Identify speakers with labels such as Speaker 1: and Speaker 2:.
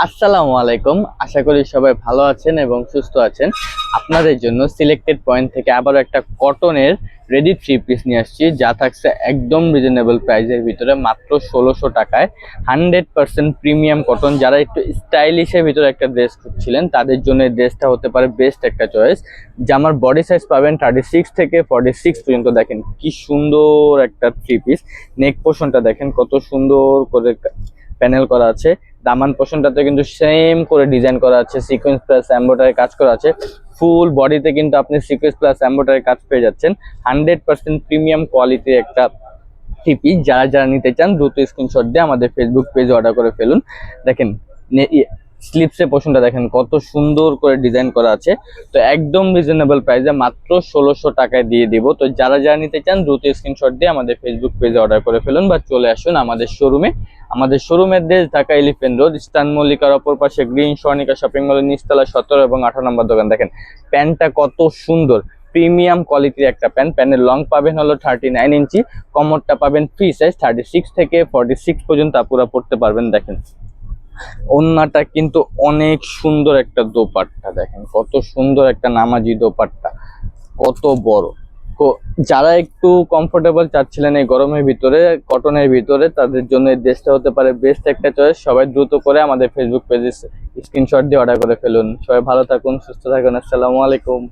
Speaker 1: আসসালামু আলাইকুম। আশা করি সবাই ভালো আছেন এবং সুস্থ আছেন। আপনাদের জন্য সিলেক্টেড পয়েন্ট থেকে আবারও একটা কটনের রেডি থ্রি পিস নিয়ে আসছি, যা থাকছে একদম রিজনেবল প্রাইসের ভিতরে মাত্র 1600 টাকায়। 100% প্রিমিয়াম কটন। যারা একটু স্টাইলিশের ভিতরে একটা ড্রেস খুঁজছিলেন তাদের জন্য এই ড্রেসটা হতে পারে বেস্ট একটা চয়েস। জামার বডি সাইজ পাবেন 36 থেকে 46 পর্যন্ত। দেখেন কি সুন্দর একটা থ্রি পিস। নেক পোর্শনটা দেখেন কত সুন্দর করে প্যানেল করা আছে। দামান পোর্শনটাতে কিন্তু সেম করে ডিজাইন করা আছে, সিকোয়েন্স প্লাস এমব্রয়ডারি কাজ করা আছে। ফুল বডিতে কিন্তু আপনি সিকোয়েন্স প্লাস এমব্রয়ডারি কাজ পেয়ে যাচ্ছেন। 100% প্রিমিয়াম কোয়ালিটির একটা থ্রি। যারা যারা নিতে চান দ্রুত স্ক্রিনশট দিয়ে আমাদের ফেসবুক পেজে অর্ডার করে ফেলুন। দেখেন স্লিপসের পোর্শনটা দেখেন কত সুন্দর করে ডিজাইন করা আছে। তো একদম রিজনেবল প্রাইসে মাত্র 1600 টাকায় দিয়ে দিব। তো যারা যারা নিতে চান দ্রুত স্ক্রিনশট দিয়ে আমাদের ফেসবুক পেজে অর্ডার করে ফেলুন বা চলে আসুন আমাদের শোরুমে। আমাদের শোরুমের দেশ ঢাকা এলিফেন্ট রোড, ইস্টার্ন মল্লিকার অপর পাশে গ্রিন স্বর্ণিকা শপিং মলের নিচতলা 17 এবং 18 নম্বর দোকান। দেখেন প্যান্টটা কত সুন্দর, প্রিমিয়াম কোয়ালিটির একটা প্যান্ট। প্যান্টের লং পাবেন হলো 39 ইঞ্চি, কমরটা পাবেন ফ্রি সাইজ 36 থেকে 46 পর্যন্ত আপুরা পড়তে পারবেন। দেখেন ওন্নাটা কিন্তু অনেক সুন্দর একটা দোপাট্টা, দেখেন কত সুন্দর একটা নামাজি দোপাট্টা, কত বড়। যারা একটু কমফোর্টেবল চাচ্ছিলেন এই গরমের ভিতরে কটনের ভিতরে, তাদের জন্য এই ড্রেসটা হতে পারে বেস্ট একটা চয়েস। সবাই দ্রুত করে আমাদের ফেসবুক পেজে স্ক্রিনশট দিয়ে অর্ডার করে ফেলুন। সবাই ভালো থাকুন, সুস্থ থাকুন। আসসালামু আলাইকুম।